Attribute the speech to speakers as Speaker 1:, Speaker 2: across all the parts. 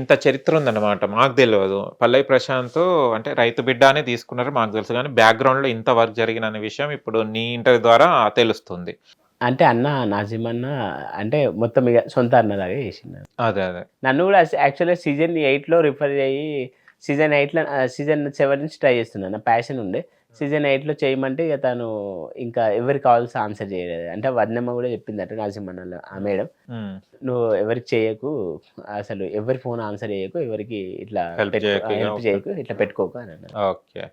Speaker 1: ఇంత చరిత్ర ఉందన్నమాట. మాకు తెలవదు. పల్లవి ప్రశాంత్ అంటే రైతు బిడ్డ అనే తీసుకున్నారు మాకు తెలుసు గానీ, బ్యాక్‌గ్రౌండ్‌లో ఇంత వర్క్ జరిగిందనే విషయం ఇప్పుడు నీ ఇంటర్వ్యూ ద్వారా తెలుస్తుంది.
Speaker 2: అంటే అన్న నాజిమ్ అన్న అంటే మొత్తం ఇగ సొంత అన్నలాగా చేసిండు.
Speaker 1: అదే.
Speaker 2: నన్ను కూడా యాక్చువల్‌గా సీజన్ 8లో రిఫర్ అయ్యి సీజన్ 8లో సీజన్ 7 నుంచి ట్రై చేస్తున్నా. నా ప్యాషన్ ఉండే. సీజన్ 8లో చేయమంటే ఇక తను ఇంకా ఎవరి కాల్స్ ఆన్సర్ చేయలేదు. అంటే వదినమ్మ కూడా చెప్పిందట నాజిమ్ ఆ మేడం.
Speaker 1: హ్మ్.
Speaker 2: నువ్వు ఎవరికి చేయకు. అసలు ఎవరి ఫోన్ ఆన్సర్ చేయకు. ఎవరికి ఇట్లా
Speaker 1: హెల్ప్ చేయకు ఇగ.
Speaker 2: హెల్ప్ చేయకు. ఇట్లా పెట్టుకోకు అని అన్నారు.
Speaker 1: ఓకే.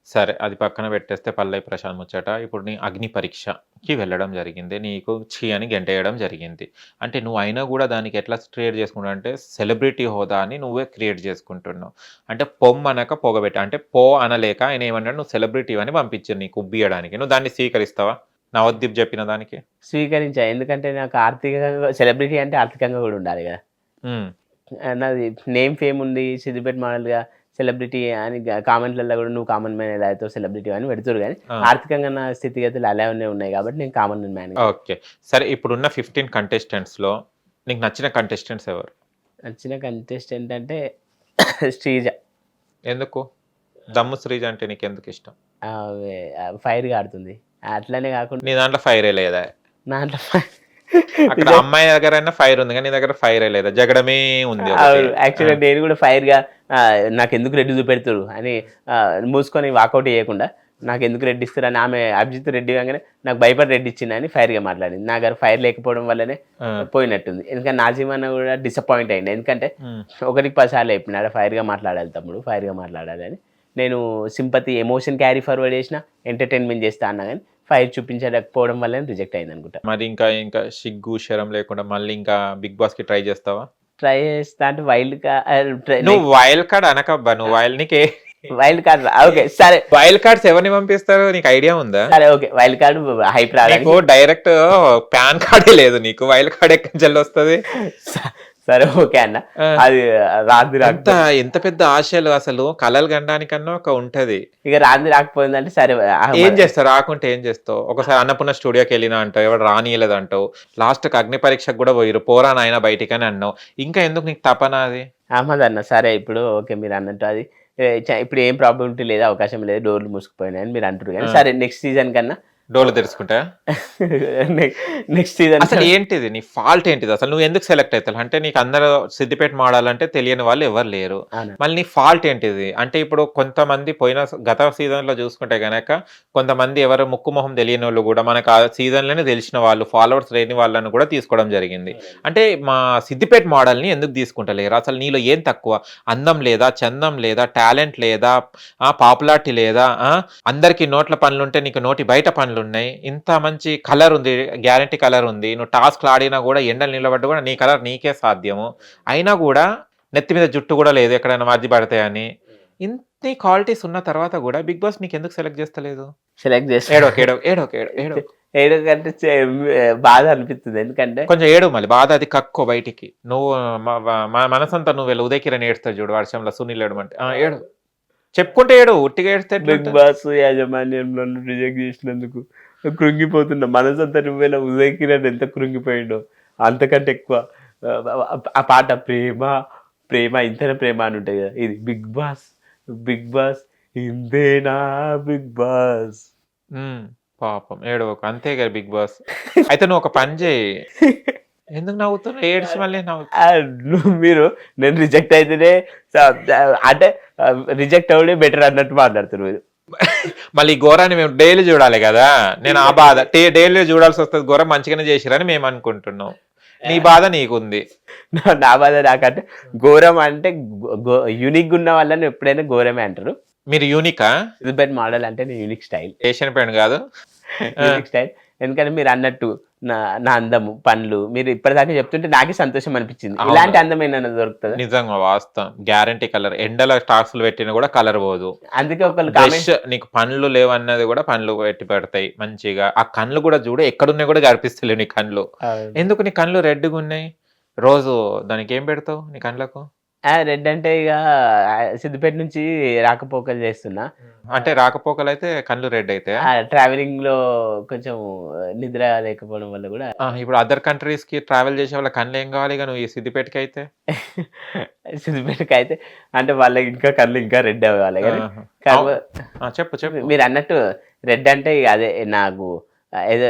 Speaker 1: సరే. అది పక్కన పెట్టేస్తే పల్లవి ప్రశాంత్ ముచ్చట. ఇప్పుడు నీ అగ్ని పరీక్షకి వెళ్ళడం జరిగింది. నీకు ఛీ అని గెంటేయడం జరిగింది. అంటే నువ్వు అయినా గూడా దానికి ఎట్లా క్రియేట్ చేసుకుంటావు అంటే సెలబ్రిటీ హోదాని నువ్వే క్రియేట్ చేసుకుంటున్నావు. అంటే పొమ్మనక పొగబెట్ట. అంటే పో అనలేక ఆయన ఏమన్నాడు నువ్వు సెలబ్రిటీవని పంపించారు నీకు ఉబ్బియడానికి. నువ్వు దాన్ని స్వీకరిస్తావా? నవదీప్ చెప్పిన దానికి?
Speaker 2: స్వీకరించా. ఎందుకంటే నాకు ఆర్థికంగా సెలబ్రిటీ అంటే ఆర్థికంగా కూడా ఉండాలి కదా!
Speaker 1: హ్మ్.
Speaker 2: నాది నేమ్ ఫేమ్ ఉంది. సిద్దిపేట మోడల్‌గా సెలబ్రిటీ అని కామెంట్‌లలో కూడా నువ్వు కామన్ మ్యాన్ ఎలా అయితావు సెలబ్రిటీ అని పెడుతుర్రు గానీ,
Speaker 1: ఆ!
Speaker 2: ఆర్థికంగా నా స్థితిగతులు అలానే ఉన్నాయి కాబట్టి నేను కామన్ మ్యాన్.
Speaker 1: ఓకే. సరే ఇప్పుడున్న 15 కంటెస్టెంట్స్‌లో నీకు నచ్చిన కంటెస్టెంట్స్ ఎవరు?
Speaker 2: నచ్చిన కంటెస్టెంట్ అంటే శ్రీజ.
Speaker 1: ఎందుకు? దమ్ము శ్రీజ అంటే నీకెందుకిష్టం?
Speaker 2: ఆమె ఫైర్‌గా ఆడుతుంది. అట్లనే కాకుండా
Speaker 1: నీ దాంట్లో ఫైరే లేదా?
Speaker 2: దాంట్లో
Speaker 1: అక్కడ అమ్మాయి దగ్గరైనా ఫైర్ ఉంది. గానీ నీ దగ్గర ఫైరే లేదా? జగడమే ఉంది ఒకటి.
Speaker 2: అవును. యాక్చువల్‌గా నేను కూడా ఫైర్‌గా నాకెందుకు రెడ్ చూపెడుతుర్రు అని మూసుకొని వాకౌట్ చేయకుండా నాకెందుకు రెడ్ ఇస్తుర్రని ఆమె అభిజిత్ రెడ్డి కాగానే నాకు భయపడి రెడ్ ఇచ్చిందని ఫైర్‌గా మాట్లాడింది. నా దగ్గర ఫైర్ లేకపోవడం వల్లనే
Speaker 1: ఆ!
Speaker 2: పోయినట్టుంది. ఎందుకంటే నాజిమ్ అన్న కూడా డిసప్పాయింట్ అయ్యిండు. ఎందుకంటే
Speaker 1: హ్మ్.
Speaker 2: ఒకటికి 10 సార్లు చెప్పిన ఆడ ఫైర్‌గా మాట్లాడాలి తమ్ముడు, ఫైర్‌గా మాట్లాడాలి అని. నేను సింపతి, ఎమోషన్ క్యారీ ఫార్వర్డ్ చేసిన, ఎంటర్‌టైన్‌మెంట్ చేస్తా అన్నా గానీ ఫైర్ చూపించకపోవడం వల్లనే రిజెక్ట్ అయిందనుకుంటా.
Speaker 1: మరి ఇంకా సిగ్గు, శరం లేకుండా మళ్ళీ ఇంకా 'బిగ్ బాస్‌కి' ట్రై చేస్తావా?
Speaker 2: ట్రై చేస్తా అంటే
Speaker 1: నువ్వు వైల్డ్ కార్డ్ అనకబ్బా! నువ్వు
Speaker 2: వైల్డ్ కార్డ్ ఓకే. సరే.
Speaker 1: వైల్డ్ కార్డ్స్ ఎవరిని పంపిస్తారు? నీకు ఐడియా ఉందా?
Speaker 2: సరే ఓకే. వైల్డ్ కార్డ్ హైప్
Speaker 1: నీకు
Speaker 2: రావడానికి
Speaker 1: డైరెక్ట్ పాన్ కార్డే లేదు నీకు. వైల్డ్ కార్డ్ ఎక్కడి నుంచెల్లొస్తది?
Speaker 2: సరే ఓకే అన్న.
Speaker 1: ఆ!
Speaker 2: అది రాంది
Speaker 1: ఎంత పెద్ద ఆశలు అసలు కలలు కనడానికన్నా ఒక ఉంటది.
Speaker 2: ఇక రాంది రాకపోయిందంటే సరే
Speaker 1: ఏం చేస్తావు? రాకుంటే ఏం చేస్తావు? ఒకసారి అన్నపూర్ణ స్టూడియోకెళ్ళినా అంటావు. ఎవడు రానీయలేదంటావు. లాస్ట్‌కి అగ్ని పరీక్షకు గూడా పోయిర్రు. పోరా నాయనా బయటికని అన్నావు. ఇంకా ఎందుకు నీకు తపన అది?
Speaker 2: అహ్మద్ అన్న సరే ఇప్పుడు ఓకే మీరన్నట్టు అది ఇప్పుడు ఏం ప్రాబబిలిటీ లేదు, అవకాశం లేదు, డోర్లు మూసుకుపోయినాయని మీరు అంటుర్రు గానీ, సరే నెక్స్ట్ సీజన్ కన్నా
Speaker 1: డోర్లు తెరుచుకుంటాయా?
Speaker 2: నెక్స్ట్ సీజన్
Speaker 1: అసలు ఏంటిది? నీ ఫాల్ట్ ఏంటిది? అసలు నువ్వు ఎందుకు సెలెక్ట్ అయితావు? అంటే నీకు అందరూ సిద్దిపేట మోడాలంటే తెలియని వాళ్ళు ఎవరు లేరు.
Speaker 2: అవునా?
Speaker 1: మళ్ళీ నీ ఫాల్ట్ ఏంటిది? అంటే ఇప్పుడు కొంతమంది గత సీజన్‌లో చూసుకుంటే గనక కొంతమంది ఎవరు ముక్కు మొహం తెలియనోళ్ళు గూడా మనకు ఆ సీజన్‌లోనే తెలిసిన వాళ్ళు, ఫాలోవర్స్ లేని వాళ్ళని కూడా తీసుకోవడం జరిగింది. అంటే మా సిద్దిపేట మోడల్‌ని ఎందుకు తీసుకుంటలేరు? అసలు నీలో ఏం తక్కువ? అందం లేదా? చందం లేదా? టాలెంట్ లేదా? పాపులారిటీ లేదా? అందరికి నోట్ల పనులుంటే నీకు నోటి బయట పనులున్నాయి. ఇంత మంచి కలర్ ఉంది. గ్యారంటీ కలర్ ఉంది. నువ్వు టాస్క్‌లు ఆడినా గూడా ఎండలో నిలబడ్డా గూడా నీ కలర్ నీకే సాధ్యము. అయినా గూడా నెత్తి మీద జుట్టు గూడా లేదు ఎక్కడైనా మధ్య పడతాయని. ఇన్ని క్వాలిటీస్ ఉన్న తర్వాత గూడా 'బిగ్ బాస్' నీకెందుకు సెలెక్ట్ చేస్తలేదు?
Speaker 2: సెలెక్ట్ చేసి
Speaker 1: ఏడవకు.
Speaker 2: ఏడకంటే బాధ అనిపిస్తుంది. ఎందుకంటే
Speaker 1: కొంచెం ఏడవు మళ్ళీ. బాధ అది కక్కో బయటికి. నువ్వు మనసంతా నువ్వెళ్ళి ఉదయ్ కిరణ్ ఏడుస్తాడు చూడు వర్షంలో సునీల్ ఏడమంటే. ఏడు. చెప్పుకుంటే ఏడవు. ఉట్టిగా ఏడిస్తే
Speaker 2: బిగ్
Speaker 1: ఎట్లుంటది?
Speaker 2: బాస్ యాజమాన్యంలో రిజెక్ట్ చేసినందుకు కృంగిపోతున్నా. మనసంతా నువ్వేలా ఉదయ్ కిరణ్ ఎంత కృంగిపోయిండో అంతకంటే ఎక్కువ. ఆ పాట ప్రేమ ప్రేమ ఇంతనే ప్రేమ అని ఉంటుంది కదా. ఇది బిగ్ బాస్ ఇంతేనా బిగ్ బాస్.
Speaker 1: హ్మ్. పాపం ఏడవకు. అంతే కదా 'బిగ్ బాస్.' అయితే నువ్వు ఒక పని చేయి. ఎందుకు నవ్వుతున్నావు? ఏడ్చి మళ్ళీ
Speaker 2: మీరు నేను రిజెక్ట్ అయితేనే అంటే రిజెక్ట్ అవడే బెటర్ అన్నట్టు మాట్లాడుతున్నారు మీరు.
Speaker 1: మళ్ళీ ఈ ఘోరాన్ని మేము డైలీ చూడాలి కదా. నేను ఆ బాధ డైలీ చూడాల్సి వస్తుంది. ఘోరం మంచిగానే చేసిరని మేము అనుకుంటున్నాం. నీ బాధ నీకుంది.
Speaker 2: నా బాధ నాకంటే ఘోరం అంటే యూనిక్ ఉన్న వాళ్ళని ఎప్పుడైనా ఘోరమే అంటారు.
Speaker 1: మీరు యూనికా?
Speaker 2: సిద్దిపేట మోడల్ అంటే యూనిక్ స్టైల్.
Speaker 1: ఏషియన్ పెయింట్ కాదు.
Speaker 2: Unique style. ఎందుకంటే మీరు అన్నట్టు నా అందము, పనులు మీరు ఇప్పటిదాకా చెప్తుంటే నాకే సంతోషం అనిపించింది. ఇలాంటి అందం ఏమైనా దొరుకుతుందా?
Speaker 1: నిజంగా వాస్తవం. Guarantee colour. ఎండలో టాక్స్‌లు పెట్టినా కూడా కలర్ పోదు.
Speaker 2: అందుకే ఒకళ్ళు కామెంట్
Speaker 1: నీకు పనులు లేవన్నది కూడా పనులు పెట్టి పెడతాయి మంచిగా. ఆ కళ్ళు కూడా చూడు ఎక్కడున్నాయి కూడా కనిపిస్తలేవు నీ కళ్ళు. ఎందుకు నీ కళ్ళు రెడ్‌గా ఉన్నాయి? రోజు దానికి ఏం పెడతావు నీ కళ్ళకు?
Speaker 2: రెడ్ అంటే ఇక సిద్దిపేట నుంచి రాకపోకలు చేస్తున్నా.
Speaker 1: అంటే రాకపోకలు అయితే కళ్ళు రెడ్ అయితే
Speaker 2: ట్రావెలింగ్ లో కొంచెం నిద్ర లేకపోవడం వల్ల కూడా
Speaker 1: ఇప్పుడు అదర్ కంట్రీస్ కి ట్రావెల్ చేసే వాళ్ళ కళ్ళు ఏం కావాలి ఇక నువ్వు ఈ సిద్దిపేటకి అయితే
Speaker 2: సిద్దిపేటకి అయితే అంటే వాళ్ళకి ఇంకా కళ్ళు ఇంకా రెడ్ అవ్వాలి కానీ
Speaker 1: చెప్పు
Speaker 2: మీరు అన్నట్టు రెడ్ అంటే ఇక అదే నాకు ఏదో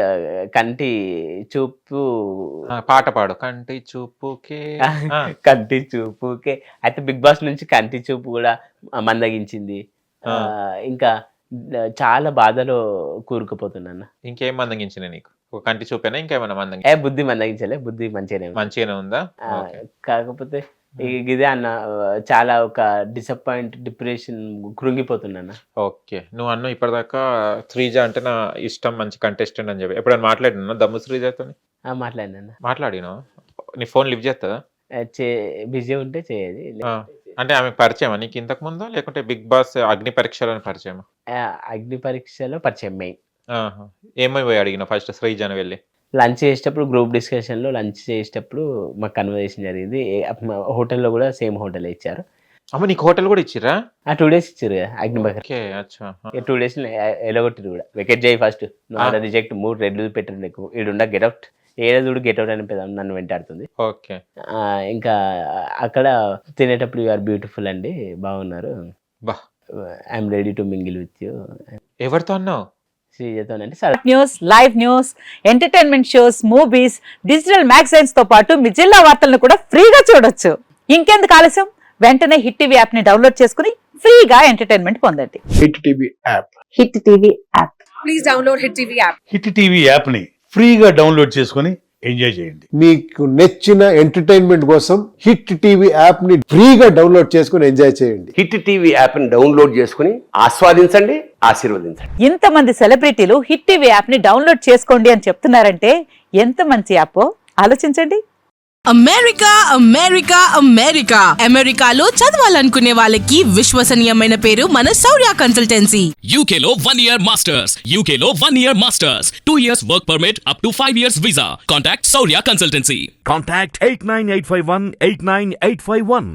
Speaker 2: కంటి చూపు
Speaker 1: పాట పాడు కంటి చూపుకే
Speaker 2: కంటి చూపుకే అయితే బిగ్ బాస్ నుంచి కంటి చూపు కూడా మందగించింది. ఇంకా చాలా బాధలో కూరుకుపోతున్నా.
Speaker 1: ఇంకేం మందగించిన నీకు ఒక కంటి చూపేనా ఇంకేమైనా మందగి
Speaker 2: బుద్ధి మందగించలే, బుద్ధి మంచిగానే
Speaker 1: ఉందా?
Speaker 2: కాకపోతే ఇదే అన్న చాలా ఒక డిప్రెషన్ కృంగిపోతున్నా.
Speaker 1: ఓకే, నువ్వు అన్న ఇప్పటిదాకా శ్రీజ అంటే నా ఇష్టం, మంచి కంటెస్టెంట్ అని చెప్పి ఎప్పుడైనా మాట్లాడినా దమ్ము శ్రీజతో? మాట్లాడినా? నీ ఫోన్ లిఫ్ట్ చేస్తుందా?
Speaker 2: బిజీ ఉంటే చేయదు.
Speaker 1: అంటే ఆమె పరిచయమా నీకు ఇంతకు ముందు, లేకుంటే బిగ్ బాస్ అగ్ని పరీక్షలో పరిచయమా?
Speaker 2: అగ్ని పరీక్షలో పరిచయం మెయిన్.
Speaker 1: ఏమై పోయి అడిగిన ఫస్ట్ శ్రీజను వెళ్ళి?
Speaker 2: లంచ్ చేసేటప్పుడు గ్రూప్ డిస్కషన్ లో లంచ్ చేసేటప్పుడు మాకు కన్వర్సేషన్ జరిగింది. హోటల్లో కూడా సేమ్ హోటల్ ఇచ్చారు.
Speaker 1: అమ్మ నీకు హోటల్ కూడా ఇచ్చిరా?
Speaker 2: 2 days ఇచ్చారు కదా అగ్ని బకర్. 2 days ఎలగొట్టిరు కూడా. వెకెట్ చేయి ఫస్ట్, రిజెక్ట్ 3 రెడ్లు పెట్టారు నీకు, ఈడుండ గెట్అవుట్, ఏదో గెట్అవుట్ అని నన్ను వెంటాడుతుంది.
Speaker 1: ఓకే,
Speaker 2: ఇంకా అక్కడ తినేటప్పుడు యు ఆర్ బ్యూటిఫుల్ అండి, బాగున్నారు, I'm ready to mingle with you.
Speaker 1: ఎవరితో అన్నావు?
Speaker 3: News, live news, entertainment shows, movies, digital magazines తో పాటు మీ జిల్లా వార్తలను కూడా ఫ్రీగా చూడొచ్చు. ఇంకెందుకు ఆలస్యం, వెంటనే హిట్ టీవీ యాప్ ని డౌన్లోడ్ చేసుకుని ఫ్రీగా ఎంటర్టైన్మెంట్ పొందండి.
Speaker 4: Hit TV app.
Speaker 3: Hit TV app. Please download hit TV app.
Speaker 4: Hit TV app ని ఫ్రీగా డౌన్లోడ్ చేసుకుని ఎంజాయ్ చేయండి.
Speaker 5: మీకు నచ్చిన ఎంటర్టైన్మెంట్ కోసం హిట్ టీవీ యాప్ ని ఫ్రీగా డౌన్లోడ్ చేసుకుని ఎంజాయ్ చేయండి.
Speaker 6: హిట్ టీవీ యాప్ ని డౌన్లోడ్ చేసుకుని ఆస్వాదించండి, ఆశీర్వదించండి.
Speaker 3: ఇంతమంది సెలబ్రిటీలు హిట్ టీవీ యాప్ ని డౌన్లోడ్ చేసుకోండి అని చెప్తున్నారంటే ఎంత మంచి యాప్ ఆలోచించండి.
Speaker 7: అమెరికా అమెరికా అమెరికా అమెరికాలో చదవాలనుకునే వాళ్ళకి విశ్వసనీయమైన పేరు మన శౌర్య కన్సల్టెన్సీ.
Speaker 8: UK లో 1 year masters, UK లో 1 year masters, 2 years work permit up to 5 years visa. Contact Saurya Consultancy.
Speaker 9: Contact 89851 89851.